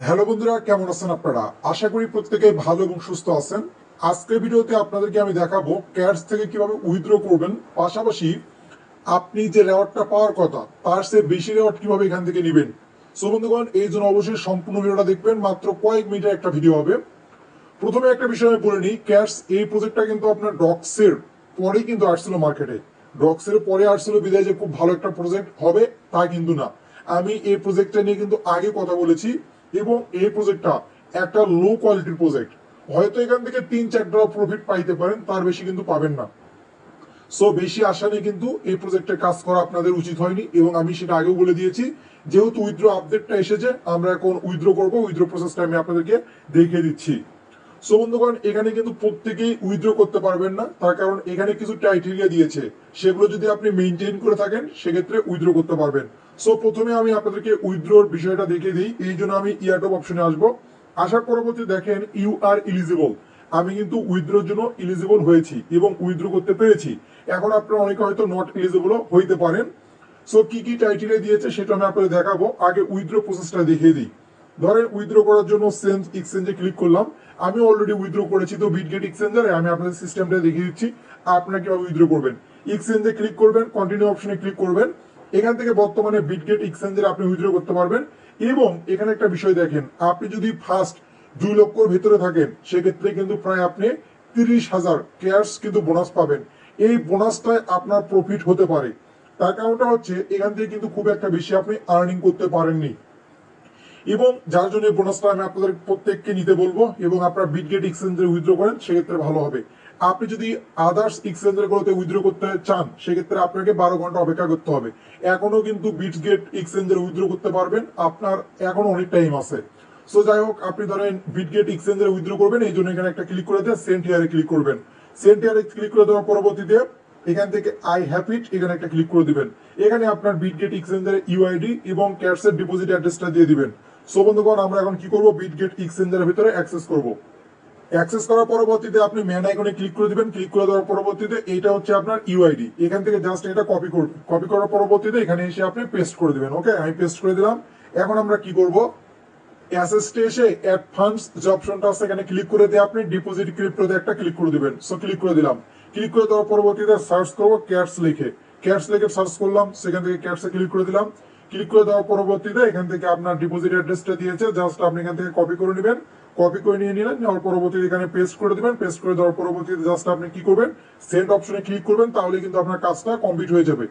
Hello বন্ধুরা, কেমন আছেন আপনারা? আশা করি প্রত্যেকেই ভালো এবং সুস্থ আছেন। আজকের ভিডিওতে আপনাদেরকে আমি দেখাবো ক্যাশ থেকে কিভাবে উইথড্র করবেন, পাশাপাশি আপনি যে রেওয়ার্ডটা পাওয়ার কথা তার চেয়ে বেশি রেওয়ার্ড কিভাবে এখান থেকে নেবেন। সো বন্ধুগণ, এই জন্য অবশ্যই সম্পূর্ণ ভিডিওটা দেখবেন। মাত্র কয়েক মিনিটের একটা ভিডিও হবে। প্রথমে একটা বিষয় আমি বলে নিই, ক্যাশ এই প্রজেক্টটা কিন্তু আপনার ডক্সের পরেই কিন্তু আসছিল মার্কেটে। ডক্সের পরে আসছিল বিদায় যে খুব ভালো একটা প্রজেক্ট হবে তা কিন্তু না। আমি এই প্রজেক্টটা নিয়ে কিন্তু আগে কথা বলেছি এবং এই প্রজেক্টটা একটা লো কোয়ালিটির প্রজেক্ট। হয়তো এখান থেকে $3-4 প্রফিট পাইতে পারেন, তার বেশি কিন্তু পাবেন না। সো বেশি আশা নেই কিন্তু এই প্রজেক্টে কাজ করা আপনাদের উচিত হয়নি, এবং আমি সেটা আগেও বলে দিয়েছি। যেহেতু উইথড্র আপডেটটা এসেছে, আমরা এখন উইথড্র করবো। উইথড্র প্রসেসটা আমি আপনাদেরকে দেখিয়ে দিচ্ছি। সো বন্ধুগণ, এখানে কিন্তু প্রত্যেকেই উইথড্র করতে পারবেন না, তার কারণ এখানে কিছু ক্রাইটেরিয়া দিয়েছে। সেগুলো যদি আপনি মেনটেন করে থাকেন সেক্ষেত্রে উইথড্র করতে পারবেন। সো প্রথমে আমি আপনাদেরকে উইথড্রর বিষয়টা দেখিয়ে দিই। এই জন্য আমি ইয়ারটপ অপশনে আসবো। আসার পরবর্তী দেখেন ইউ আর ইলিজিবল। আমি কিন্তু উইথড্রোর জন্য ইলিজিবল হয়েছি এবং উইথড্র করতে পেরেছি। এখন আপনারা অনেকে হয়তো নট এলিজিবল হইতে পারেন। সো কি কি ক্রাইটেরিয়া দিয়েছে সেটা আমি আপনাদের দেখাবো। আগে উইথড্র প্রসেসটা দেখিয়ে দিই। ধরেন উইথড্র করার জন্য সেন্ড এক্সচেঞ্জে ক্লিক করলাম। আমি অলরেডি উইথড্র করেছি, তো বিটগেট এক্সচেঞ্জারে আমি আপনাদের সিস্টেমটা দেখিয়ে দিচ্ছি আপনারা কিভাবে উইথড্র করবেন। এক্সচেঞ্জে ক্লিক করবেন, কন্টিনিউ অপশনে ক্লিক করবেন। এখান থেকে বর্তমানে বিটগেট এক্সচেঞ্জের আপনি উইথড্র করতে পারবেন। এবং এখানে একটা বিষয় দেখেন, আপনি যদি ফার্স্ট 2 লক্ষর ভেতরে থাকেন সেক্ষেত্রে কিন্তু প্রায় আপনি 30,000 ক্যাশ কিন্তু বোনাস পাবেন। এই বোনাসটায় আপনার প্রফিট হতে পারে। তার কারণটা হচ্ছে এখান থেকে কিন্তু খুব একটা বেশি আপনি আর্নিং করতে পারেননি, এবং যার জন্য বোনাসটা আমি আপনাদের প্রত্যেককে নিতে বলবো। এবং আপনারা বিটগেট এক্সচেঞ্জে উইথড্র করেন সেক্ষেত্রে ভালো হবে। আপনি যদি আদার্স এক্সচেঞ্জের গুলোতে উইথড্র করতে চান সেক্ষেত্রে আপনাকে 12 ঘন্টা অপেক্ষা করতে হবে। এখনো কিন্তু বিটগেট এক্সচেঞ্জের উইথড্র করতে পারবেন, আপনার এখনো অনেক টাইম আছে। সো যাই হোক, আপনি ধরেন বিটগেট এক্সচেঞ্জের উইথড্র করবেন, এই জন্য এখানে একটা ক্লিক করে দিয়ে সেন্ড হিয়ারে ক্লিক করবেন। সেন্ড হিয়ারে ক্লিক করে দেওয়ার পরবর্তীতে এখান থেকে আই হ্যাভ ইট এখানে একটা ক্লিক করে দিবেন। এখানে আপনার বিটগেট এক্সচেঞ্জের ইউআইডি এবং ক্যাশের ডিপোজিট অ্যাড্রেসটা দিয়ে দিবেন। সো বন্ধুগণ, আমরা এখন কি করব, বিটগেট এক্সচেঞ্জের ভিতরে অ্যাক্সেস করব। অ্যাক্সেস করার পরবর্তীতে আপনি ম্যান আইকনে ক্লিক করে দিবেন। ক্লিক করে দেওয়ার পরবর্তীতে এইটা হচ্ছে আপনার ইউআইডি। এখান থেকে জাস্ট এটা কপি করবেন। কপি করার পরবর্তীতে এখানে এসে আপনি পেস্ট করে দিবেন। ওকে, আমি পেস্ট করে দিলাম। এখন আমরা কি করব, অ্যাসেসটে এসে অ্যাড ফান্ডস যে অপশনটা আছে এখানে ক্লিক করে দিয়ে আপনি ডিপোজিট ক্রিপ্টোতে একটা ক্লিক করে দিবেন। সো ক্লিক করে দিলাম। ক্লিক করে দেওয়ার পরবর্তীতে সার্চ করবো ক্যাটস লিখে। ক্যাটস লিখে সার্চ করলাম, সেখান থেকে ক্যাটসে ক্লিক করে দিলাম। ক্লিক করে দেওয়ার পরবর্তীতে এখান থেকে আপনার ডিপোজিট অ্যাড্রেসটা দিয়েছে, জাস্ট আপনি এখান থেকে কপি করে নেবেন। কপি করে নিয়ে নিলেন, নেওয়ার পরবর্তীতে এখানে পেস্ট করে দিবেন। পেস্ট করে দেওয়ার পরবর্তীতে জাস্ট আপনি কি করবেন, সেন্ড অপশনে ক্লিক করবেন। তাহলে কিন্তু আপনার কাজটা কমপ্লিট হয়ে যাবে।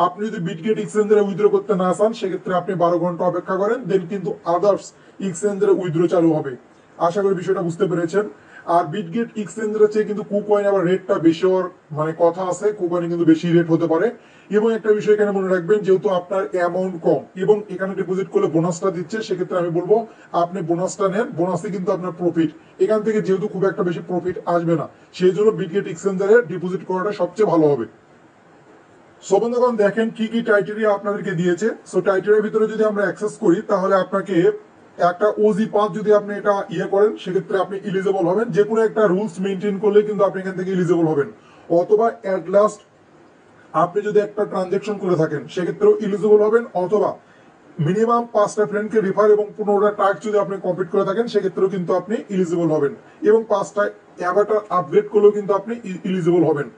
আপনি যদি বিটগেট এক্সচেঞ্জে উইথড্র করতে না চান সেক্ষেত্রে আপনি 12 ঘন্টা অপেক্ষা করেন, দেন কিন্তু আদার্স এক্সচেঞ্জের উইথড্র চালু হবে। আশা করি বিষয়টা বুঝতে পেরেছেন। আর বিটগেট এক্সচেঞ্জের চেয়ে কিন্তু কুকয়েন আবার রেটটা বেশি হওয়ার মানে কথা আছে। কুকয়েনে কিন্তু বেশি রেট হতে পারে। এবং একটা বিষয় এখানে মনে রাখবেন, যেহেতু আপনার অ্যামাউন্ট কম এবং এখানে ডিপোজিট করলে বোনাসটা দিচ্ছে, সেক্ষেত্রে আমি বলবো আপনি বোনাসটা নেন। বোনাসে কিন্তু আপনার প্রফিট, এখান থেকে যেহেতু খুব একটা বেশি প্রফিট আসবে না, সেই জন্য বিটগেট এক্সচেঞ্জারে ডিপোজিট করাটা সবচেয়ে ভালো হবে। সো বন্ধুগণ, দেখেন কি কি ক্রাইটেরিয়া আপনাদেরকে দিয়েছে। সো ক্রাইটেরিয়ার ভিতরে যদি আমরা অ্যাক্সেস করি তাহলে আপনাকে একটা ওজি পাস যদি আপনি এটা করেন সেক্ষেত্রে আপনি ইলিজিবল হবেন। যে কোনো একটা রুলস মেনটেন করলে কিন্তু আপনি এখান থেকে ইলিজিবল হবেন। অথবা অ্যাট লাস্ট আপনি যদি একটা ট্রানজেকশন করে থাকেন সেক্ষেত্রেও ইলিজিবল হবেন। অথবা মিনিমাম 5টা ফ্রেন্ডকে রেফার এবং 15টা টাস্ক যদি আপনি কমপ্লিট করে থাকেন সেক্ষেত্রেও কিন্তু আপনি ইলিজিবল হবেন। এবং 5টা অ্যাভাটার আপগ্রেড করলেও কিন্তু আপনি ইলিজিবল হবেন।